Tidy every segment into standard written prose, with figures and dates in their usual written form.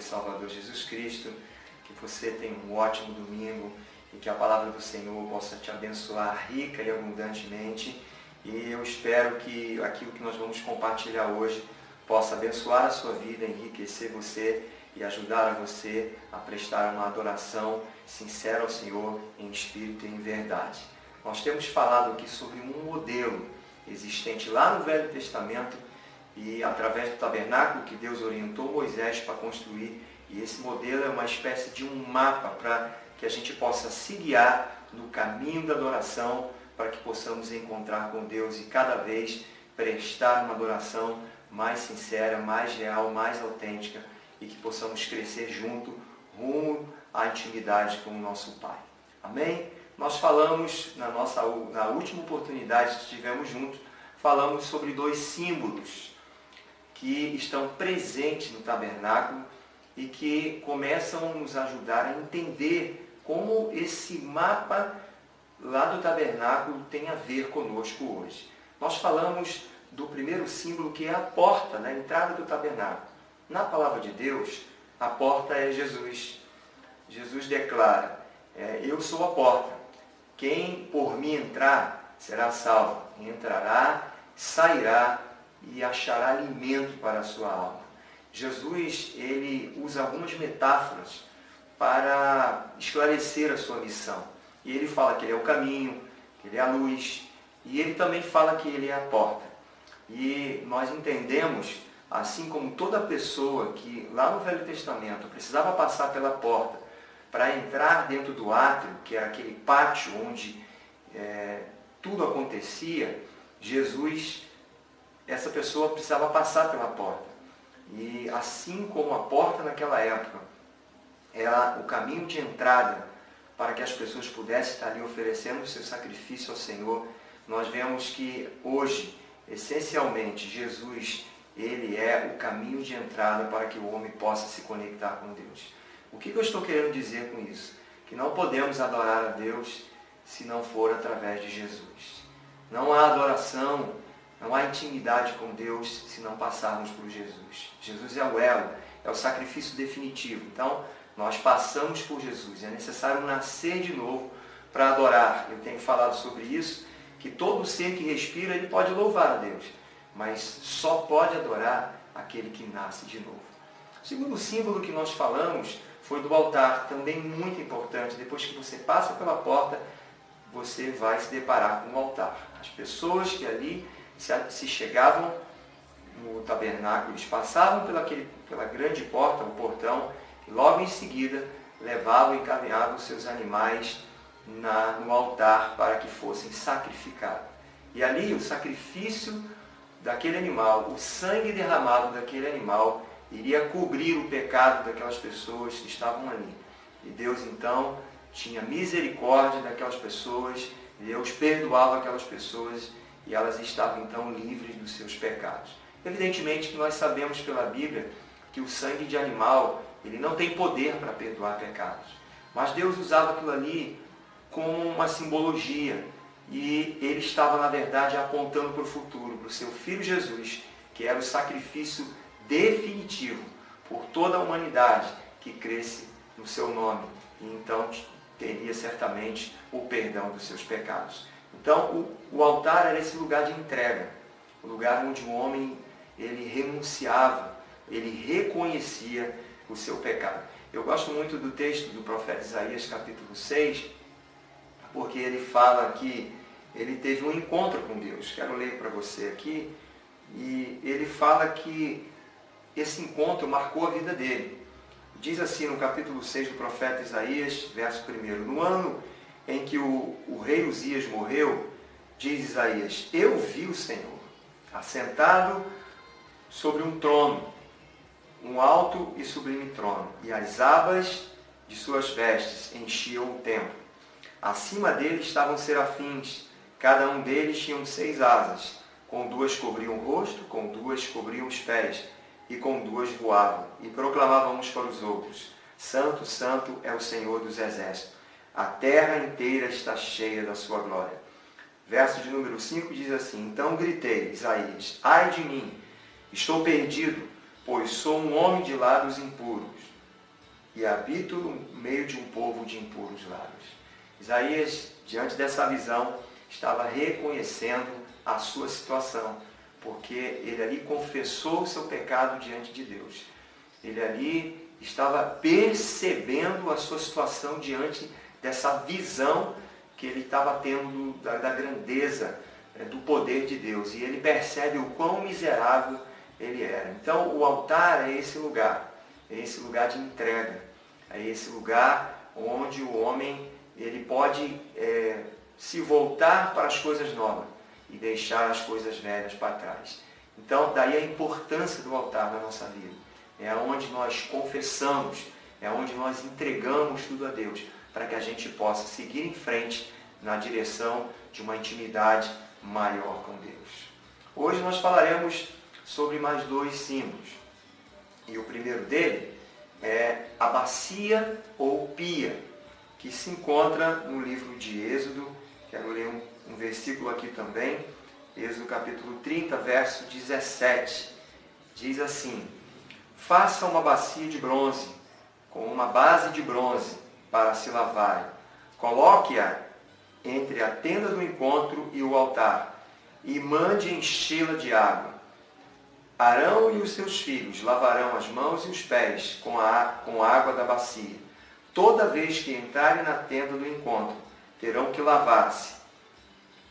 e Salvador Jesus Cristo. Que você tenha um ótimo domingo e que a palavra do Senhor possa te abençoar rica e abundantemente. E eu espero que aquilo que nós vamos compartilhar hoje possa abençoar a sua vida, enriquecer você e ajudar a você a prestar uma adoração sincera ao Senhor em espírito e em verdade. Nós temos falado aqui sobre um modelo existente lá no Velho Testamento e através do tabernáculo que Deus orientou Moisés para construir. E esse modelo é uma espécie de um mapa para que a gente possa se guiar no caminho da adoração, para que possamos encontrar com Deus e cada vez prestar uma adoração mais sincera, mais real, mais autêntica e que possamos crescer junto rumo à intimidade com o nosso Pai. Amém? Nós falamos na última oportunidade que estivemos juntos, falamos sobre 2 símbolos que estão presentes no tabernáculo e que começam a nos ajudar a entender como esse mapa lá do tabernáculo tem a ver conosco hoje. Nós falamos do primeiro símbolo, que é a porta na entrada do tabernáculo. Na palavra de Deus, a porta é Jesus. Jesus declara, eu sou a porta. Quem por mim entrar será salvo. Entrará, sairá e achará alimento para a sua alma. Jesus, ele usa algumas metáforas para esclarecer a sua missão. E ele fala que ele é o caminho, que ele é a luz, e ele também fala que ele é a porta. E nós entendemos, assim como toda pessoa que lá no Velho Testamento precisava passar pela porta para entrar dentro do átrio, que era aquele pátio onde tudo acontecia, Jesus, essa pessoa precisava passar pela porta. E assim como a porta naquela época era o caminho de entrada para que as pessoas pudessem estar ali oferecendo o seu sacrifício ao Senhor, nós vemos que hoje, essencialmente, Jesus, ele é o caminho de entrada para que o homem possa se conectar com Deus. O que eu estou querendo dizer com isso? Que não podemos adorar a Deus se não for através de Jesus. Não há adoração, não há intimidade com Deus se não passarmos por Jesus. Jesus é o elo, é o sacrifício definitivo. Então, nós passamos por Jesus. É necessário nascer de novo para adorar. Eu tenho falado sobre isso, que todo ser que respira, ele pode louvar a Deus, mas só pode adorar aquele que nasce de novo. O segundo símbolo que nós falamos foi do altar, também muito importante. Depois que você passa pela porta, você vai se deparar com o altar. As pessoas que ali se chegavam no tabernáculo, eles passavam pela grande porta, o portão, e logo em seguida levavam e encaminhavam os seus animais no altar para que fossem sacrificados. E ali o sacrifício daquele animal, o sangue derramado daquele animal, iria cobrir o pecado daquelas pessoas que estavam ali. E Deus então tinha misericórdia daquelas pessoas, Deus perdoava aquelas pessoas e elas estavam então livres dos seus pecados. Evidentemente que nós sabemos pela Bíblia que o sangue de animal, ele não tem poder para perdoar pecados. Mas Deus usava aquilo ali como uma simbologia. E ele estava, na verdade, apontando para o futuro, para o seu Filho Jesus, que era o sacrifício definitivo por toda a humanidade que cresce no seu nome. E então teria certamente o perdão dos seus pecados. Então, o altar era esse lugar de entrega, o lugar onde o homem ele renunciava, ele reconhecia o seu pecado. Eu gosto muito do texto do profeta Isaías, capítulo 6, porque ele fala que ele teve um encontro com Deus. Quero ler para você aqui. E ele fala que esse encontro marcou a vida dele. Diz assim no capítulo 6 do profeta Isaías, verso 1. No ano em que o rei Uzias morreu, diz Isaías, eu vi o Senhor assentado sobre um trono, um alto e sublime trono, e as abas de suas vestes enchiam o templo. Acima dele estavam serafins, cada um deles tinha 6 asas, com 2 cobriam o rosto, com 2 cobriam os pés, e com 2 voavam, e proclamavam uns para os outros, Santo, Santo é o Senhor dos Exércitos, a terra inteira está cheia da sua glória. Verso de número 5 diz assim, então gritei, Isaías, ai de mim, estou perdido, pois sou um homem de lábios impuros, e habito no meio de um povo de impuros lábios. Isaías, diante dessa visão, estava reconhecendo a sua situação, porque ele ali confessou o seu pecado diante de Deus. Ele ali estava percebendo a sua situação diante dessa visão que ele estava tendo da grandeza do poder de Deus. E ele percebe o quão miserável ele era. Então, o altar é esse lugar de entrega, é esse lugar onde o homem ele pode se voltar para as coisas novas e deixar as coisas velhas para trás. Então, daí a importância do altar na nossa vida. É onde nós confessamos, é onde nós entregamos tudo a Deus, para que a gente possa seguir em frente na direção de uma intimidade maior com Deus. Hoje nós falaremos sobre mais 2 símbolos. E o primeiro dele é a bacia ou pia, que se encontra no livro de Êxodo. Quero ler um versículo aqui também. Êxodo capítulo 30, verso 17. Diz assim: faça uma bacia de bronze, com uma base de bronze, para se lavarem. Coloque-a entre a tenda do encontro e o altar, e mande enchê-la de água. Arão e os seus filhos lavarão as mãos e os pés com a água da bacia. Toda vez que entrarem na tenda do encontro, terão que lavar-se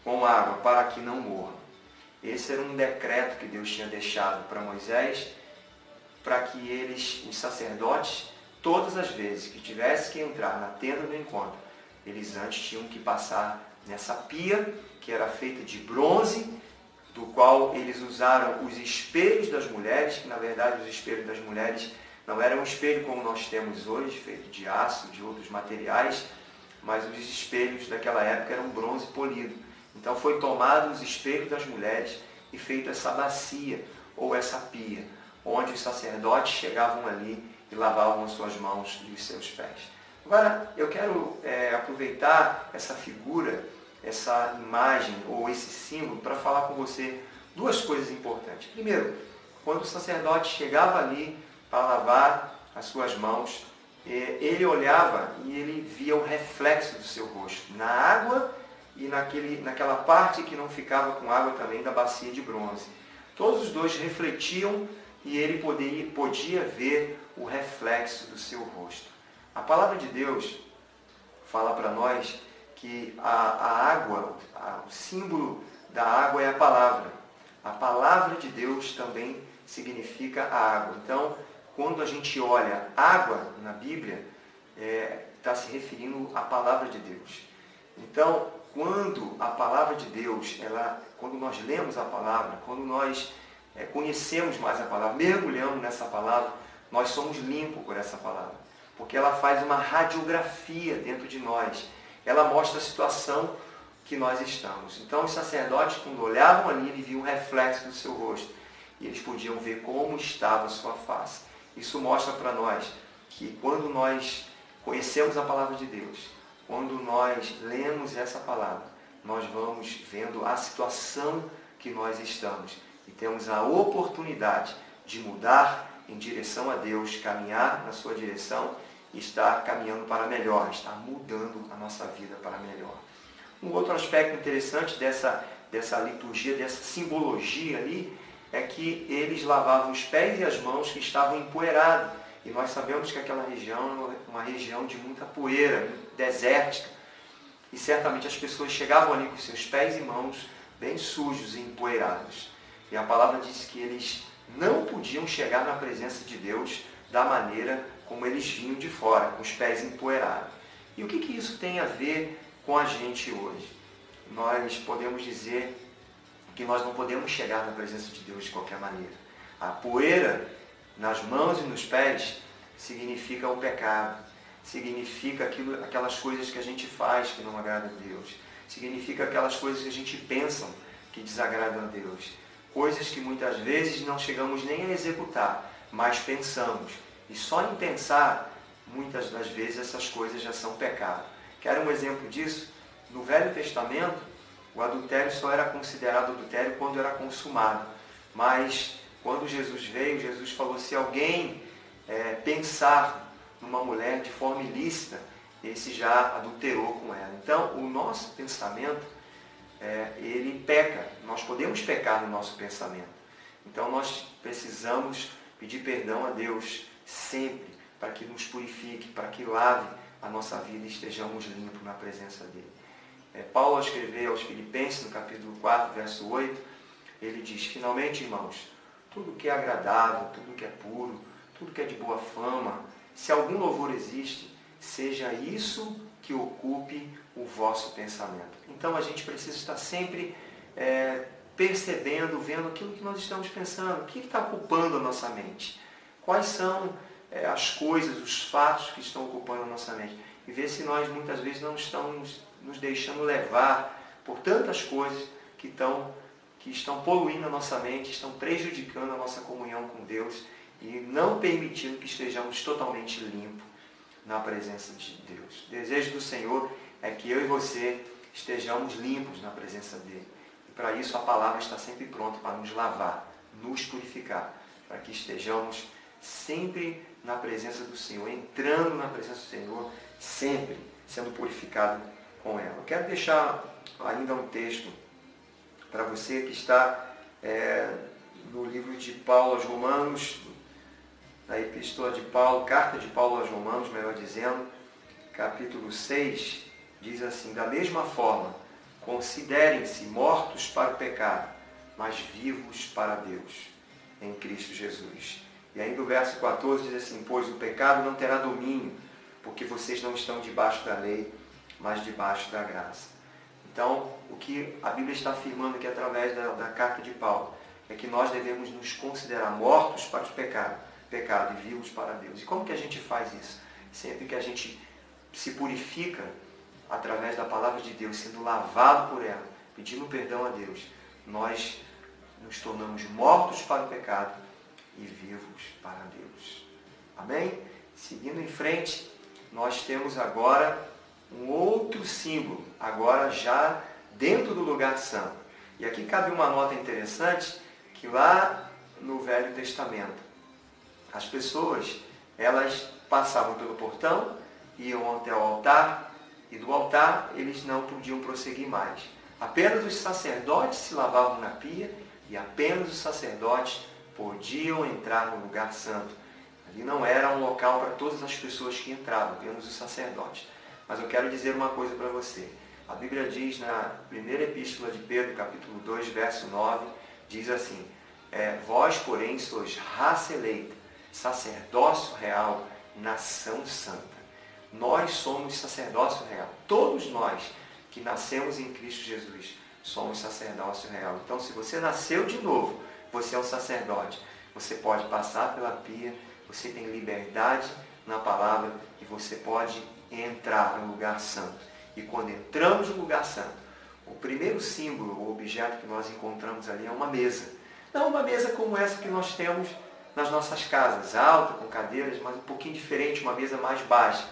com água para que não morram. Esse era um decreto que Deus tinha deixado para Moisés, para que eles, os sacerdotes, todas as vezes que tivessem que entrar na tenda do encontro, eles antes tinham que passar nessa pia, que era feita de bronze, do qual eles usaram os espelhos das mulheres, que na verdade os espelhos das mulheres não eram um espelho como nós temos hoje, feito de aço, de outros materiais, mas os espelhos daquela época eram bronze polido. Então foi tomado os espelhos das mulheres e feito essa bacia, ou essa pia, onde os sacerdotes chegavam ali e lavavam as suas mãos e os seus pés. Agora, eu quero aproveitar essa figura, essa imagem ou esse símbolo para falar com você 2 coisas importantes. Primeiro, quando o sacerdote chegava ali para lavar as suas mãos, ele olhava e ele via o reflexo do seu rosto na água e naquela parte que não ficava com água também da bacia de bronze. Todos os 2 refletiam e ele podia ver o reflexo do seu rosto. A palavra de Deus fala para nós que a água, o símbolo da água é a palavra. A palavra de Deus também significa a água. Então, quando a gente olha água na Bíblia, está se referindo à palavra de Deus. Então, quando a palavra de Deus, quando nós lemos a palavra, quando nós conhecemos mais a palavra, mergulhamos nessa palavra, nós somos limpos por essa palavra. Porque ela faz uma radiografia dentro de nós. Ela mostra a situação que nós estamos. Então, os sacerdotes, quando olhavam ali, eles viam um reflexo do seu rosto. E eles podiam ver como estava a sua face. Isso mostra para nós que quando nós conhecemos a palavra de Deus, quando nós lemos essa palavra, nós vamos vendo a situação que nós estamos. E temos a oportunidade de mudar em direção a Deus, caminhar na sua direção e estar caminhando para melhor, estar mudando a nossa vida para melhor. Um outro aspecto interessante dessa liturgia, dessa simbologia ali, é que eles lavavam os pés e as mãos que estavam empoeirados. E nós sabemos que aquela região é uma região de muita poeira, desértica. E certamente as pessoas chegavam ali com seus pés e mãos bem sujos e empoeirados. E a palavra diz que eles não podiam chegar na presença de Deus da maneira como eles vinham de fora, com os pés empoeirados. E o que isso tem a ver com a gente hoje? Nós podemos dizer que nós não podemos chegar na presença de Deus de qualquer maneira. A poeira nas mãos e nos pés significa o pecado, significa aquelas coisas que a gente faz que não agradam a Deus, significa aquelas coisas que a gente pensa que desagradam a Deus, coisas que muitas vezes não chegamos nem a executar, mas pensamos. E só em pensar, muitas das vezes essas coisas já são pecado. Quero um exemplo disso? No Velho Testamento, o adultério só era considerado adultério quando era consumado. Mas, quando Jesus veio, Jesus falou, se alguém pensar numa mulher de forma ilícita, esse já adulterou com ela. Então, o nosso pensamento, ele peca. Nós podemos pecar no nosso pensamento. Então, nós precisamos pedir perdão a Deus sempre, para que nos purifique, para que lave a nossa vida e estejamos limpos na presença dele. Paulo, ao escrever aos Filipenses, no capítulo 4, verso 8, ele diz: finalmente, irmãos, tudo que é agradável, tudo que é puro, tudo que é de boa fama, se algum louvor existe, seja isso que ocupe o vosso pensamento. Então a gente precisa estar sempre percebendo, vendo aquilo que nós estamos pensando, o que está ocupando a nossa mente, quais são as coisas, os fatos que estão ocupando a nossa mente, e ver se nós muitas vezes não estamos nos deixando levar por tantas coisas que estão poluindo a nossa mente, estão prejudicando a nossa comunhão com Deus e não permitindo que estejamos totalmente limpos na presença de Deus. O desejo do Senhor é que eu e você estejamos limpos na presença dele. E para isso a palavra está sempre pronta para nos lavar, nos purificar, para que estejamos sempre na presença do Senhor, entrando na presença do Senhor, sempre sendo purificado com ela. Eu quero deixar ainda um texto para você que está no livro de Paulo aos Romanos, na epístola de Paulo, carta de Paulo aos Romanos, melhor dizendo, capítulo 6, diz assim: da mesma forma, considerem-se mortos para o pecado, mas vivos para Deus, em Cristo Jesus. E ainda o verso 14 diz assim: pois o pecado não terá domínio, porque vocês não estão debaixo da lei, mas debaixo da graça. Então, o que a Bíblia está afirmando aqui através da carta de Paulo é que nós devemos nos considerar mortos para o pecado e vivos para Deus. E como que a gente faz isso? Sempre que a gente se purifica através da palavra de Deus, sendo lavado por ela, pedindo perdão a Deus, nós nos tornamos mortos para o pecado e vivos para Deus. Amém? Seguindo em frente, nós temos agora um outro símbolo, agora já dentro do lugar santo. E aqui cabe uma nota interessante, que lá no Velho Testamento, as pessoas, elas passavam pelo portão, iam até o altar, e do altar eles não podiam prosseguir mais. Apenas os sacerdotes se lavavam na pia, e apenas os sacerdotes podiam entrar no lugar santo. Ali não era um local para todas as pessoas que entravam, apenas os sacerdotes. Mas eu quero dizer uma coisa para você. A Bíblia diz na primeira epístola de Pedro, capítulo 2, verso 9, diz assim: vós, porém, sois raça eleita, sacerdócio real, nação santa. Nós somos sacerdócio real. Todos nós que nascemos em Cristo Jesus somos sacerdócio real. Então, se você nasceu de novo, você é um sacerdote. Você pode passar pela pia, você tem liberdade na palavra e você pode entrar no lugar santo. E quando entramos no lugar santo, o primeiro símbolo, o objeto que nós encontramos ali é uma mesa. Não uma mesa como essa que nós temos nas nossas casas, alta, com cadeiras, mas um pouquinho diferente, uma mesa mais baixa,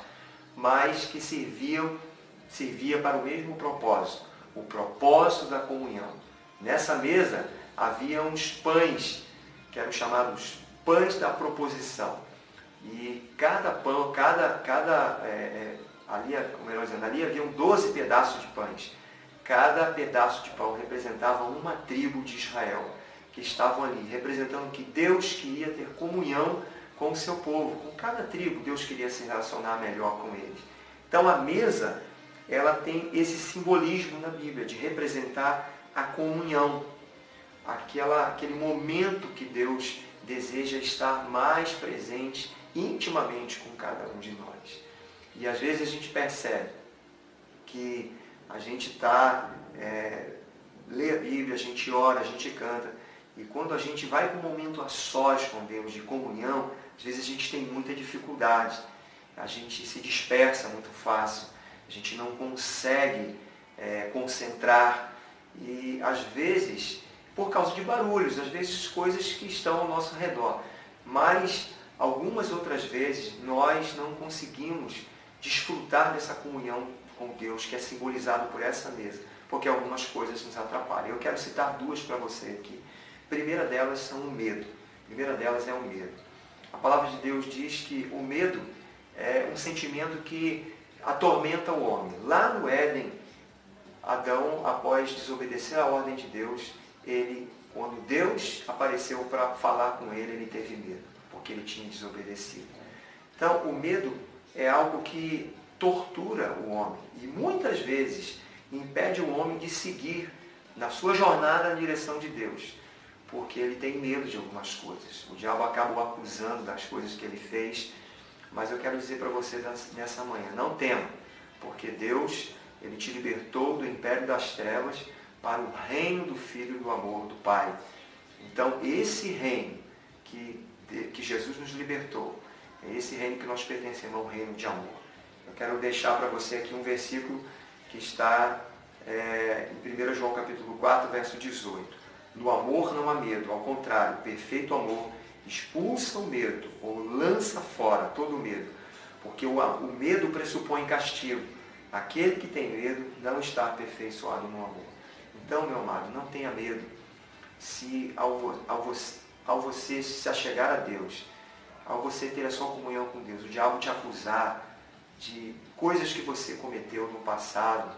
mas que servia para o mesmo propósito, o propósito da comunhão. Nessa mesa havia uns pães, que eram chamados pães da proposição. E cada pão, ali haviam 12 pedaços de pães. Cada pedaço de pão representava uma tribo de Israel, que estavam ali, representando que Deus queria ter comunhão com o seu povo. Com cada tribo, Deus queria se relacionar melhor com eles. Então a mesa, ela tem esse simbolismo na Bíblia, de representar a comunhão. Aquele momento que Deus deseja estar mais presente intimamente com cada um de nós. E às vezes a gente percebe que a gente lê a Bíblia, a gente ora, a gente canta, e quando a gente vai para um momento a sós com Deus, de comunhão, às vezes a gente tem muita dificuldade, a gente se dispersa muito fácil, a gente não consegue concentrar, e às vezes, por causa de barulhos, às vezes coisas que estão ao nosso redor, mas algumas outras vezes nós não conseguimos desfrutar dessa comunhão com Deus, que é simbolizado por essa mesa, porque algumas coisas nos atrapalham. Eu quero citar duas para você aqui. A primeira delas é o medo. A palavra de Deus diz que o medo é um sentimento que atormenta o homem. Lá no Éden, Adão, após desobedecer a ordem de Deus, quando Deus apareceu para falar com ele teve medo, porque ele tinha desobedecido. Então, o medo é algo que tortura o homem e muitas vezes impede o homem de seguir na sua jornada na direção de Deus, porque ele tem medo de algumas coisas. O diabo acaba o acusando das coisas que ele fez, mas eu quero dizer para você nessa manhã, não tema, porque Deus, ele te libertou do império das trevas para o reino do Filho do amor do Pai. Então, esse reino que Jesus nos libertou, é esse reino que nós pertencemos ao reino de amor. Eu quero deixar para você aqui um versículo que está em 1 João capítulo 4, verso 18. No amor não há medo, ao contrário, o perfeito amor expulsa o medo, ou lança fora todo o medo, porque o medo pressupõe castigo. Aquele que tem medo não está aperfeiçoado no amor. Então, meu amado, não tenha medo se ao você se achegar a Deus, ao você ter a sua comunhão com Deus, o diabo te acusar de coisas que você cometeu no passado,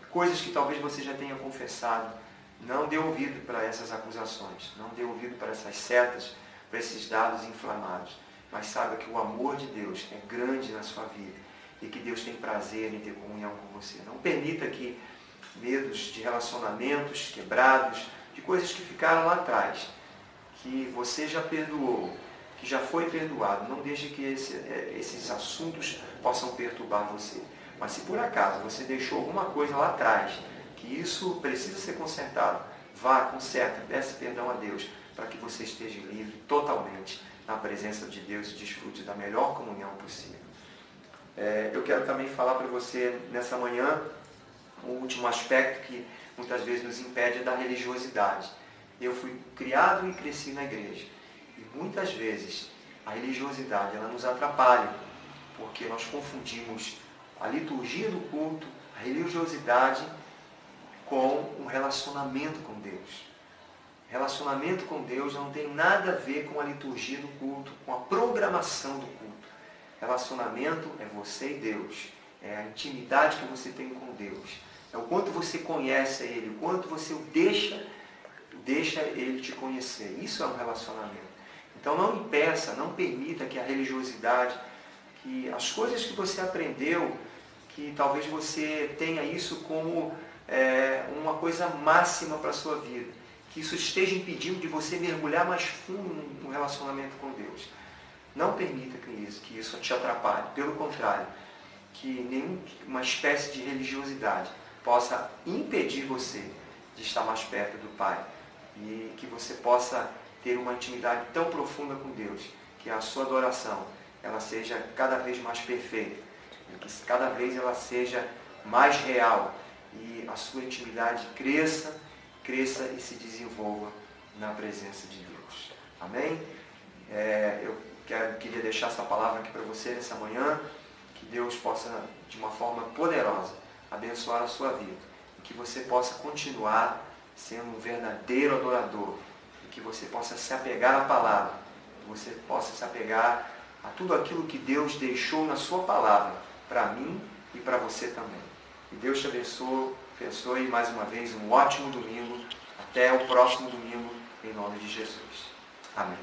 coisas que talvez você já tenha confessado. Não dê ouvido para essas acusações, não dê ouvido para essas setas, para esses dados inflamados, mas saiba que o amor de Deus é grande na sua vida e que Deus tem prazer em ter comunhão com você. Não permita que medos de relacionamentos quebrados, de coisas que ficaram lá atrás, que você já perdoou, que já foi perdoado, não deixe que esses assuntos possam perturbar você. Mas se por acaso você deixou alguma coisa lá atrás, que isso precisa ser consertado, vá, conserta, peça perdão a Deus, para que você esteja livre totalmente na presença de Deus e desfrute da melhor comunhão possível. Eu quero também falar para você nessa manhã um último aspecto que muitas vezes nos impede é da religiosidade. Eu fui criado e cresci na igreja. E muitas vezes a religiosidade ela nos atrapalha, porque nós confundimos a liturgia do culto, a religiosidade, com um relacionamento com Deus. Relacionamento com Deus não tem nada a ver com a liturgia do culto, com a programação do culto. Relacionamento é você e Deus. É a intimidade que você tem com Deus. É o quanto você conhece Ele, o quanto você o deixa Ele te conhecer. Isso é um relacionamento. Então não impeça, não permita que a religiosidade, que as coisas que você aprendeu, que talvez você tenha isso como uma coisa máxima para a sua vida, que isso esteja impedindo de você mergulhar mais fundo no relacionamento com Deus. Não permita que isso te atrapalhe. Pelo contrário, que nenhuma espécie de religiosidade possa impedir você de estar mais perto do Pai. E que você possa ter uma intimidade tão profunda com Deus, que a sua adoração ela seja cada vez mais perfeita, que cada vez ela seja mais real e a sua intimidade cresça e se desenvolva na presença de Deus. Amém? Eu queria deixar essa palavra aqui para você nessa manhã, que Deus possa, de uma forma poderosa, abençoar a sua vida, e que você possa continuar sendo um verdadeiro adorador, e que você possa se apegar à palavra, que você possa se apegar a tudo aquilo que Deus deixou na sua palavra, para mim e para você também. E Deus te abençoe mais uma vez, um ótimo domingo, até o próximo domingo, em nome de Jesus. Amém.